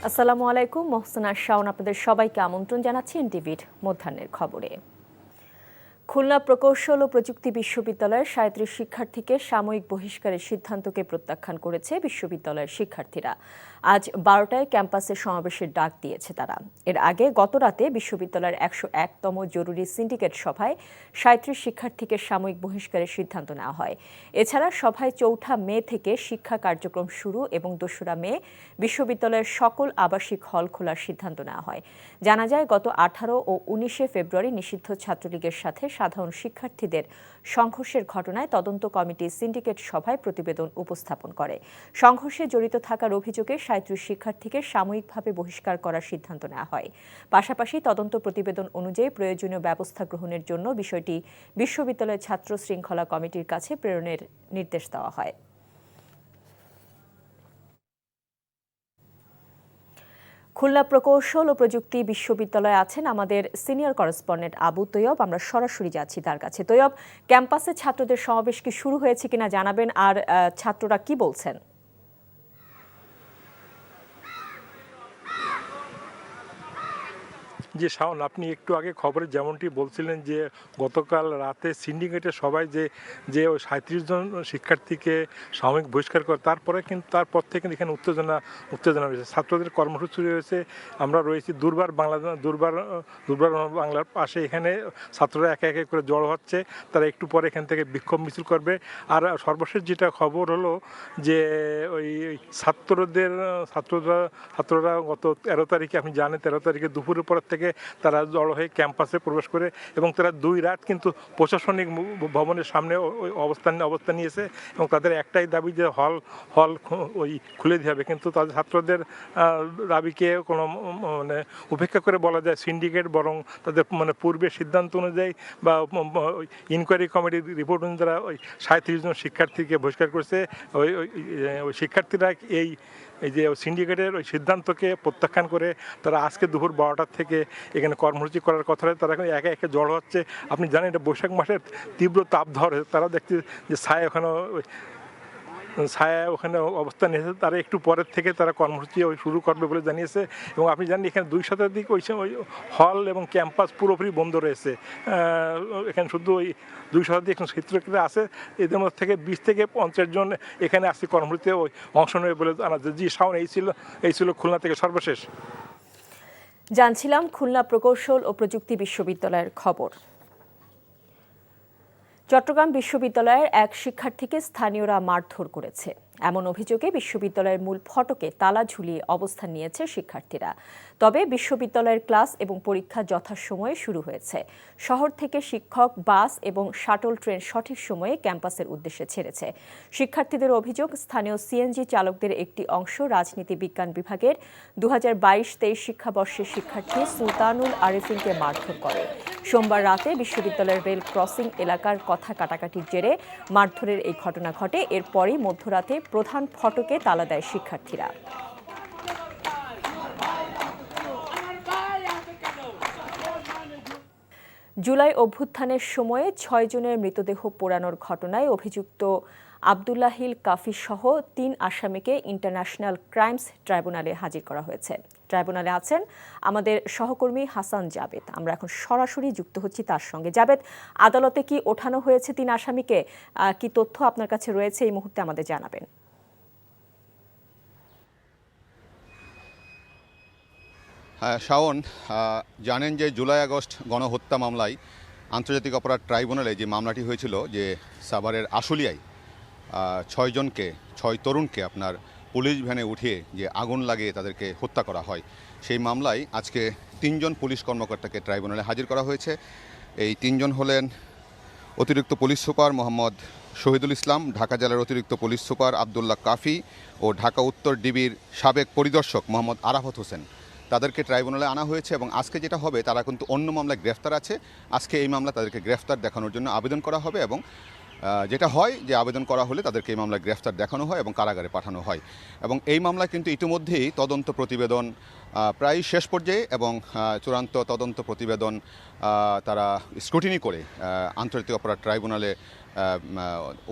আসসালামু আলাইকুম, মোহসেনা শাওন আপনাদের সবাইকে আমন্ত্রণ জানাচ্ছি এনটিভির মধ্যাহ্নের খবরে। খুলনা প্রকৌশল ও প্রযুক্তি বিশ্ববিদ্যালয়ের ৩৭ শিক্ষার্থীকে সাময়িক বহিষ্কারের সিদ্ধান্তকে প্রত্যাখ্যান করেছে বিশ্ববিদ্যালয়ের শিক্ষার্থীরা। আজ ১২টায় ক্যাম্পাসে সমাবেশের ডাক দিয়েছে তারা। এর আগে গতরাতে বিশ্ববিদ্যালয়ের ১০১তম জরুরি সিন্ডিকেট সভায় ৩৭ শিক্ষার্থীকে সাময়িক বহিষ্কারের সিদ্ধান্ত নেওয়া হয়। এছাড়া সভায় ৪ঠা মে থেকে শিক্ষা কার্যক্রম শুরু এবং ২রা মে বিশ্ববিদ্যালয়ের সকল আবাসিক হল খোলার সিদ্ধান্ত নেওয়া হয়। জানা যায়, গত ১৮ ও ১৯শে ফেব্রুয়ারি নিষিদ্ধ ছাত্রলীগের সাথে সাধারণ শিক্ষার্থীদের সংঘর্ষের ঘটনায় তদন্ত কমিটি সিন্ডিকেট সভায় প্রতিবেদন উপস্থাপন করে। সংঘর্ষে জড়িত থাকার অভিযোগে ৩৭ শিক্ষার্থীকে সাময়িকভাবে বহিষ্কার করার সিদ্ধান্ত নেওয়া হয়। পাশাপাশি তদন্ত প্রতিবেদন অনুযায়ী প্রয়োজনীয় ব্যবস্থা গ্রহণের জন্য বিষয়টি বিশ্ববিদ্যালয়ের ছাত্র শৃঙ্খলা কমিটির কাছে প্রেরণের নির্দেশ দেওয়া হয়। খুলনা প্রকৌশল ও প্রযুক্তি বিশ্ববিদ্যালয়ে আছেন আমাদের সিনিয়র করেসপন্ডেন্ট আবু তৈয়ব। আমরা সরাসরি যাচ্ছি তার কাছে। তৈয়ব, ক্যাম্পাসে ছাত্রদের সমাবেশ কি শুরু হয়েছে কিনা জানাবেন, আর ছাত্ররা কি বলছেন? জি শাওন, আপনি একটু আগে খবরে যেমনটি বলছিলেন যে গতকাল রাতে সিন্ডিকেটের সবাই যে ওই ৩৭ জন শিক্ষার্থীকে সাময়িক বহিষ্কার করে, তারপর থেকে এখানে উত্তেজনা রয়েছে। ছাত্রদের কর্মসূচি রয়েছে। আমরা রয়েছি দুর্বার বাংলার পাশে। এখানে ছাত্ররা একে একে করে জড়ো হচ্ছে। তারা একটু পরে এখান থেকে বিক্ষোভ মিছিল করবে। আর সর্বশেষ যেটা খবর হলো যে ওই ছাত্ররা গত ১৩ তারিখে, আপনি জানেন ১৩ তারিখে দুপুরের পর থেকে তারা জড়ো হয়ে ক্যাম্পাসে প্রবেশ করে এবং তারা ২ রাত কিন্তু প্রশাসনিক ভবনের সামনে অবস্থান নিয়েছে এবং তাদের একটাই দাবি যে হল খুলে দিতে হবে। কিন্তু তাদের ছাত্রদের দাবিকে কোনো উপেক্ষা করে বলা যায় সিন্ডিকেট বরং তাদের পূর্বের সিদ্ধান্ত অনুযায়ী বা ইনকোয়ারি কমিটির রিপোর্ট অনুযায়ী তারা ওই ৩৭ জন শিক্ষার্থীকে বহিষ্কার করেছে। ওই শিক্ষার্থীরা এই যে সিন্ডিকেটের ওই সিদ্ধান্তকে প্রত্যাখ্যান করে তারা আজকে দুপুর 12টার থেকে এখানে কর্মসূচি করার কথা। তারা একে একে জড়ো হচ্ছে। আপনি জানেন এটা বৈশাখ মাসের তীব্র তাপ ধরে। তারা দেখছে যে ছায়া ওখানে অবস্থান নিয়েছে। তারা একটু পরের থেকে তারা কর্মসূচি শুরু করবে বলে জানিয়েছে। এবং আপনি জানেন এখানে ২ শতাধিক ওই হল এবং ক্যাম্পাস পুরোপুরি বন্ধ রয়েছে। এখানে শুধু ওই ২ শতাধিক এখন শিক্ষার্থীরা আছে। এদের মধ্যে থেকে ২০ থেকে ৫০ জন এখানে আসছে কর্মসূচিতে অংশ নেবে বলে জানা যায়। জি শাওন, এই ছিল খুলনা থেকে সর্বশেষ। জানছিলাম খুলনা প্রকৌশল ও প্রযুক্তি বিশ্ববিদ্যালয়ের খবর। চট্টগ্রাম বিশ্ববিদ্যালয়ের এক শিক্ষার্থীকে স্থানীয়রা মারধর করেছে, এমন অভিযোগে বিশ্ববিদ্যালয়ের মূল ফটকে তালা ঝুলিয়ে অবস্থান নিয়েছে শিক্ষার্থীরা। তবে বিশ্ববিদ্যালয়ের ক্লাস এবং পরীক্ষা যথাসময়ে শুরু হয়েছে। শহর থেকে শিক্ষক, বাস এবং শাটল ট্রেন সঠিক সময়ে ক্যাম্পাসের উদ্দেশ্যে ছেড়েছে। শিক্ষার্থীদের অভিযোগ, স্থানীয় সিএনজি চালকদের একটি অংশ রাজনীতি বিজ্ঞান বিভাগের ২০২২-২৩ শিক্ষাবর্ষের শিক্ষার্থী সুলতানুল আরেফিনকে মারধর করে। সোমবার রাতে বিশ্ববিদ্যালয়ের রেল ক্রসিং এলাকার কথা কাটাকাটির জেরে মারধরের এই ঘটনা ঘটে। এরপরই মধ্যরাতে প্রধান ফটকে তালা দেয় শিক্ষার্থীরা। জুলাই অভ্যুত্থানের সময়ে ৬ জনের মৃতদেহ পোড়ানোর ঘটনায় অভিযুক্ত আবদুল্লাহিল কাফি সহ ৩ আসামিকে ইন্টারন্যাশনাল ক্রাইমস ট্রাইব্যুনালে হাজির করা হয়েছে। ট্রাইব্যুনালে আছেন আমাদের সহকর্মী হাসান জাবেদ। আমরা এখন সরাসরি যুক্ত হচ্ছি তার সঙ্গে। জাবেদ, আদালতে কি ওঠানো হয়েছে ৩ আসামিকে? কি তথ্য আপনার কাছে রয়েছে এই মুহূর্তে আমাদের জানাবেন। শাওন, জানেন যে জুলাই আগস্ট গণহত্যা মামলায় আন্তর্জাতিক অপরাধ ট্রাইব্যুনালে যে মামলাটি হয়েছিল, যে সাভারের আশুলিয়ায় ৬ তরুণকে আপনার পুলিশ ভ্যানে উঠিয়ে যে আগুন লাগিয়ে তাদেরকে হত্যা করা হয়, সেই মামলায় আজকে ৩ জন পুলিশ কর্মকর্তাকে ট্রাইব্যুনালে হাজির করা হয়েছে। এই ৩ জন হলেন অতিরিক্ত পুলিশ সুপার মোহাম্মদ শহীদুল ইসলাম, ঢাকা জেলার অতিরিক্ত পুলিশ সুপার আবদুল্লাহ কাফি ও ঢাকা উত্তর ডিবির সাবেক পরিদর্শক মোহাম্মদ আরাফত হোসেন। তাদেরকে ট্রাইব্যুনালে আনা হয়েছে এবং আজকে যেটা হবে, তারা কিন্তু অন্য মামলায় গ্রেফতার আছে। আজকে এই মামলা তাদেরকে গ্রেফতার দেখানোর জন্য আবেদন করা হবে এবং যেটা হয় যে আবেদন করা হলে তাদেরকে এই মামলায় গ্রেফতার দেখানো হয় এবং কারাগারে পাঠানো হয়। এবং এই মামলায় কিন্তু ইতিমধ্যেই তদন্ত প্রতিবেদন প্রায় শেষ পর্যায়ে এবং চূড়ান্ত তদন্ত প্রতিবেদন তারা স্ক্রুটিনি করে আন্তর্জাতিক অপরাধ ট্রাইব্যুনালে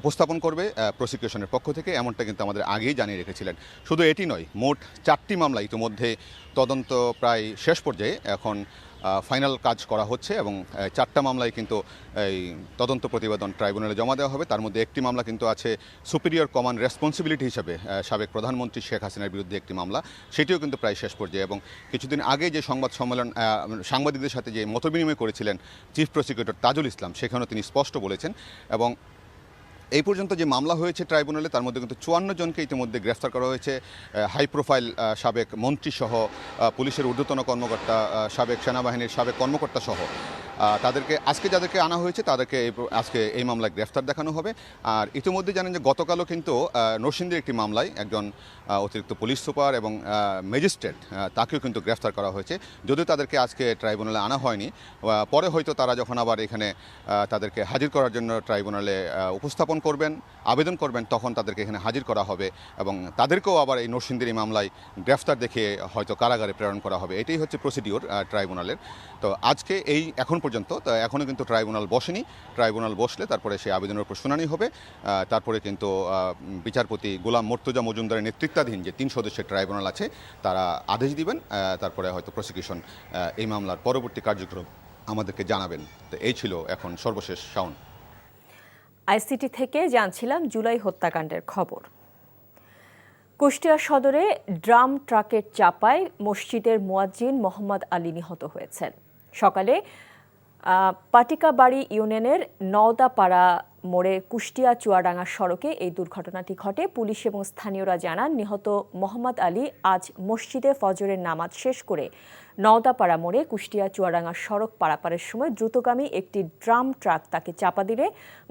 উপস্থাপন করবে প্রসিকিউশনের পক্ষ থেকে, এমনটা কিন্তু আমাদের আগেই জানিয়ে রেখেছিলেন। শুধু এটি নয়, মোট 4টি মামলা ইতিমধ্যে তদন্ত প্রায় শেষ পর্যায়ে, এখন ফাইনাল কাজ করা হচ্ছে এবং 4টা মামলায় কিন্তু এই তদন্ত প্রতিবেদন ট্রাইব্যুনালে জমা দেওয়া হবে। তার মধ্যে একটি মামলা কিন্তু আছে সুপিরিয়র কমান্ড রেসপন্সিবিলিটি হিসেবে সাবেক প্রধানমন্ত্রী শেখ হাসিনার বিরুদ্ধে একটি মামলা, সেটিও কিন্তু প্রায় শেষ পর্যায়ে। এবং কিছুদিন আগে যে সাংবাদিকদের সাথে যে মতবিনিময় করেছিলেন চিফ প্রসিকিউটর তাজুল ইসলাম, সেখানেও তিনি স্পষ্ট বলেছেন। এবং এই পর্যন্ত যে মামলা হয়েছে ট্রাইব্যুনালে, তার মধ্যে কিন্তু 54 জনকে ইতিমধ্যে গ্রেফতার করা হয়েছে। হাই প্রোফাইল সাবেক মন্ত্রীসহ, পুলিশের ঊর্ধ্বতন কর্মকর্তা, সাবেক সেনাবাহিনীর সাবেক কর্মকর্তা সহ তাদেরকে আজকে যাদেরকে আনা হয়েছে তাদেরকে আজকে এই মামলায় গ্রেফতার দেখানো হবে। আর ইতিমধ্যে জানেন যে গতকালও কিন্তু নরসিংদীর একটি মামলায় একজন অতিরিক্ত পুলিশ সুপার এবং ম্যাজিস্ট্রেট তাকেও কিন্তু গ্রেফতার করা হয়েছে। যদিও তাদেরকে আজকে ট্রাইব্যুনালে আনা হয়নি, পরে হয়তো তারা যখন আবার এখানে তাদেরকে হাজির করার জন্য ট্রাইব্যুনালে উপস্থাপন করবেন, আবেদন করবেন, তখন তাদেরকে এখানে হাজির করা হবে এবং তাদেরকেও আবার এই নরসিংদীর এই মামলায় গ্রেফতার দেখিয়ে হয়তো কারাগারে প্রেরণ করা হবে। এটাই হচ্ছে প্রসিডিওর ট্রাইব্যুনালের। তো আজকে এই এখন পর্যন্ত এখনও কিন্তু ট্রাইব্যুনাল বসেনি। ট্রাইব্যুনাল বসলে তারপরে সেই আবেদনের উপর শুনানি হবে। তারপরে কিন্তু বিচারপতি গোলাম মর্তুজা মজুমদারের নেতৃত্বাধীন যে 3 সদস্যের ট্রাইব্যুনাল আছে তারা আদেশ দিবেন। তারপরে হয়তো প্রসিকিউশন এই মামলার পরবর্তী কার্যক্রম আমাদেরকে জানাবেন। তো এই ছিল এখন সর্বশেষ শাওন। আইসিটি থেকে জানছিলাম জুলাই হত্যাকাণ্ডের খবর। কুষ্টিয়া সদরে ড্রাম ট্রাকের চাপায় মসজিদের মুয়াজ্জিন মোহাম্মদ আলী নিহত হয়েছেন। সকালে পাটিকাবাড়ি ইউনিয়নের নওদাপাড়া মোড়ে কুষ্টিয়া চুয়াডাঙ্গা সড়কে এই দুর্ঘটনাটি ঘটে। পুলিশ এবং স্থানীয়রা জানান, নিহত মোহাম্মদ আলী আজ মসজিদে ফজরের নামাজ শেষ করে নওদাপাড়া মোড়ে কুষ্টিয়া চুয়াডাঙ্গা সড়ক পারাপারের সময় দ্রুতগামী একটি ড্রাম ট্রাক তাকে চাপা দিলে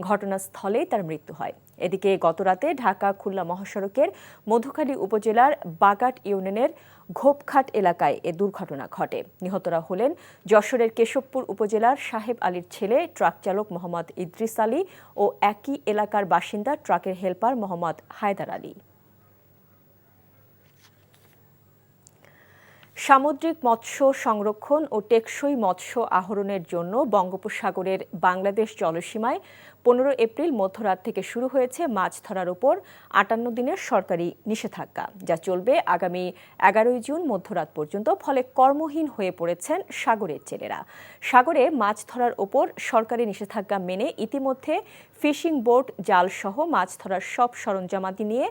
ঘটনাস্থলেই তার মৃত্যু হয়। এদিকে গতরাতে ঢাকা খুলনা মহাসড়কের মধুখালী উপজেলার বাগাট ইউনিয়নের ঘোপঘাট এলাকায় এ দুর্ঘটনা ঘটে। নিহতরা হলেন যশোরের কেশবপুর উপজেলার সাহেব আলীর ছেলে ট্রাক চালক মোহাম্মদ ইদ্রিস আলী ও একই এলাকার বাসিন্দা ট্রাকের হেলপার মোহাম্মদ হায়দার আলী। সামুদ্রিক মৎস্য সংরক্ষণ ও টেকসই মৎস্য আহরণের জন্য বঙ্গোপসাগরের বাংলাদেশ জলসীমায় 15 এপ্রিল মধ্যরাত থেকে শুরু হয়েছে মাছ ধরার উপর 58 দিনের সরকারি নিষেধাজ্ঞা, যা চলবে আগামী 11 জুন মধ্যরাত পর্যন্ত। ফলে কর্মহীন হয়ে পড়েছেন সাগরের জেলেরা। সাগরে মাছ ধরার উপর সরকারি নিষেধাজ্ঞা মেনে ইতিমধ্যে ফিশিং বোট, জালসহ মাছ ধরার সব সরঞ্জামাদি নিয়ে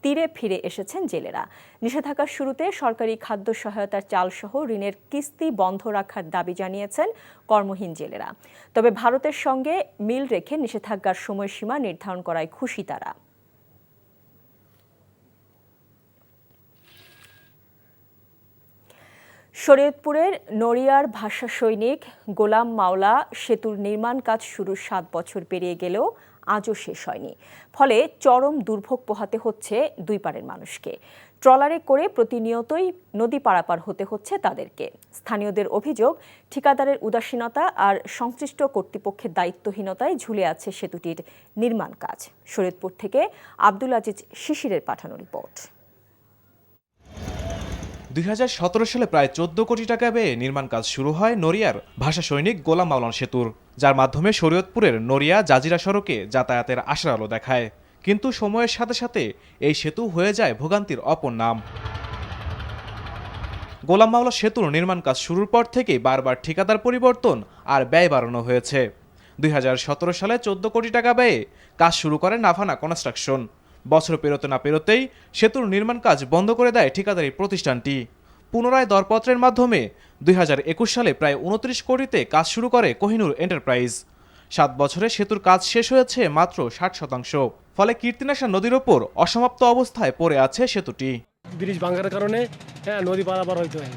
তীরে ফিরে এসেছেন জেলেরা। নিষেধাজ্ঞার শুরুতে সরকারি খাদ্য সহায়তার চালসহ ঋণের কিস্তি বন্ধ রাখার দাবি জানিয়েছেন কর্মহীন জেলেরা। তবে ভারতের সঙ্গে মিল রেখে নিষেধাজ্ঞার সময়সীমা নির্ধারণ করায় খুশি তারা। শরীয়তপুরের নড়িয়ার ভাষা সৈনিক গোলাম মাওলা সেতুর নির্মাণ কাজ শুরুর 7 বছর পেরিয়ে গেলেও আজও শেষ হয়নি। ফলে চরম দুর্ভোগ পোহাতে হচ্ছে দুই পারের মানুষকে। ট্রলারে করে প্রতিনিয়তই নদী পারাপার হতে হচ্ছে তাদেরকে। স্থানীয়দের অভিযোগ, ঠিকাদারের উদাসীনতা আর সংশ্লিষ্ট কর্তৃপক্ষের দায়িত্বহীনতায় ঝুলে আছে সেতুটির নির্মাণ কাজ। শরীয়তপুর থেকে আব্দুল আজিজ শিশিরের পাঠানো রিপোর্ট। 2017 সালে প্রায় 14 কোটি টাকা ব্যয়ে নির্মাণ কাজ শুরু হয় নড়িয়ার ভাষা সৈনিক গোলাম মাওলানা সেতুর, যার মাধ্যমে শরীয়তপুরের নড়িয়া জাজিরা সড়কে যাতায়াতের আশার আলো দেখায়। কিন্তু সময়ের সাথে সাথে এই সেতু হয়ে যায় ভোগান্তির অপর নাম। গোলাম মাওলা সেতুর নির্মাণ কাজ শুরুর পর থেকেই বারবার ঠিকাদার পরিবর্তন আর ব্যয় বাড়ানো হয়েছে। 2017 সালে 14 কোটি টাকা ব্যয়ে কাজ শুরু করে নাভানা কনস্ট্রাকশন। বছর পেরোতে না পেরোতেই সেতুর নির্মাণ কাজ বন্ধ করে দেয় ঠিকাদারি প্রতিষ্ঠানটি। পুনরায় দরপত্রের মাধ্যমে 2021 সালে প্রায় 29 কোটিতে কাজ শুরু করে কোহিনুর এন্টারপ্রাইজ। 7 বছরে সেতুর কাজ শেষ হয়েছে মাত্র 60%। ফলে কীর্তিনাশা নদীর ওপর অসমাপ্ত অবস্থায় পড়ে আছে সেতুটি। ব্রিজ ভাঙার কারণে নদী পারাপার হইতে হয়,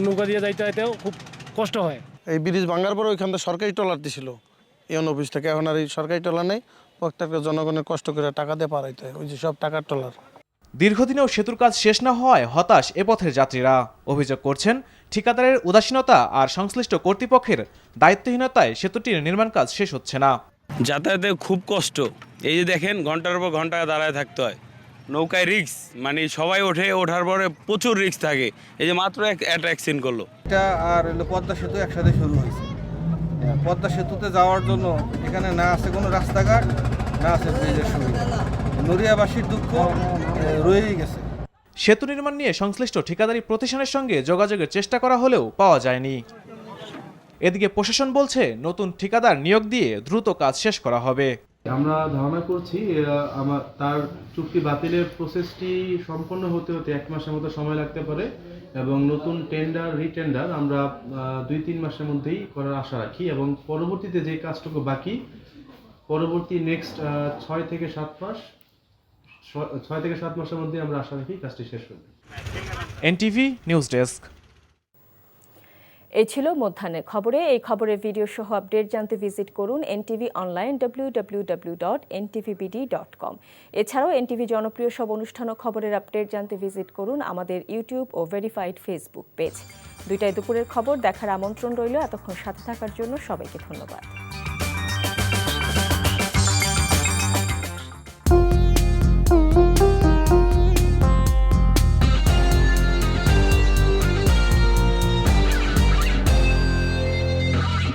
নৌকা দিয়ে যাইতে হইতেও খুব কষ্ট হয়। এই ব্রিজ ভাঙার পর ওইখান থেকে সরকারি ট্রলার দিছিল ইউন অফিস থেকে, এখন আর এই সরকারি ট্রলার নেই। প্রত্যেকটা জনগণের কষ্ট করে টাকা দিয়ে পার হইতে হয়, ওই যে সব টাকার ট্রলার। দীর্ঘদিনেও সেতুর কাজ শেষ না হওয়ায় হতাশ এ পথের যাত্রীরা। অভিযোগ করছেন, ঠিকাদারের উদাসীনতা আর সংশ্লিষ্ট কর্তৃপক্ষের দায়িত্বহীনতায় সেতুটির নির্মাণ কাজ শেষ হচ্ছে না। যাতায়াতে খুব কষ্ট। এই যে দেখেন, ঘন্টার পর ঘন্টা দাঁড়ায় থাকতে হয়, নৌকায় রিস্ক, মানে সবাই ওঠার পরে প্রচুর রিস্ক থাকে। এই যে মাত্র একটা অ্যাক্সিডেন্ট করলো। এটা আর হলো পদ্মা সেতু একসাথে শুরু হয়েছে। পদ্মা সেতুতে যাওয়ার জন্য এখানে না আছে কোনো রাস্তাঘাট, না আছে ব্রিজের সুবিধা। নড়িয়াবাসীর দুঃখ রয়েই গেছে। সেতু নির্মাণ নিয়ে সংশ্লিষ্ট ঠিকাদারি প্রতিষ্ঠানের সঙ্গে যোগাযোগের চেষ্টা করা হলেও পাওয়া যায়নি। এদিকে প্রশাসন বলছে নতুন ঠিকাদার নিয়োগ দিয়ে দ্রুত কাজ শেষ করা হবে। আমরা ধারণা করছি তার চুক্তি বাতিলের প্রসেসটি সম্পন্ন হতে 1 মাসের মতো সময় লাগতে পারে এবং নতুন রিটেন্ডার আমরা 2-3 মাসের মধ্যেই করার আশা রাখি এবং পরবর্তীতে যে কাজটুকু বাকি পরবর্তী নেক্সট 6 থেকে 7 মাসের মধ্যে আমরা আশা রাখি কাজটি শেষ হবে। NTV news desk. এই ছিল মধ্যাহ্নের খবরে। এই খবরের ভিডিও সহ আপডেট জানতে ভিজিট করুন এনটিভি অনলাইন www.ntvbd.com। এছাড়াও এনটিভি জনপ্রিয় সব অনুষ্ঠান ও খবরের আপডেট জানতে ভিজিট করুন আমাদের ইউটিউব ও ভেরিফাইড ফেসবুক পেজ। 2টায় দুপুরের খবর দেখার আমন্ত্রণ রইল। এতক্ষণ সাথে থাকার জন্য সবাইকে ধন্যবাদ।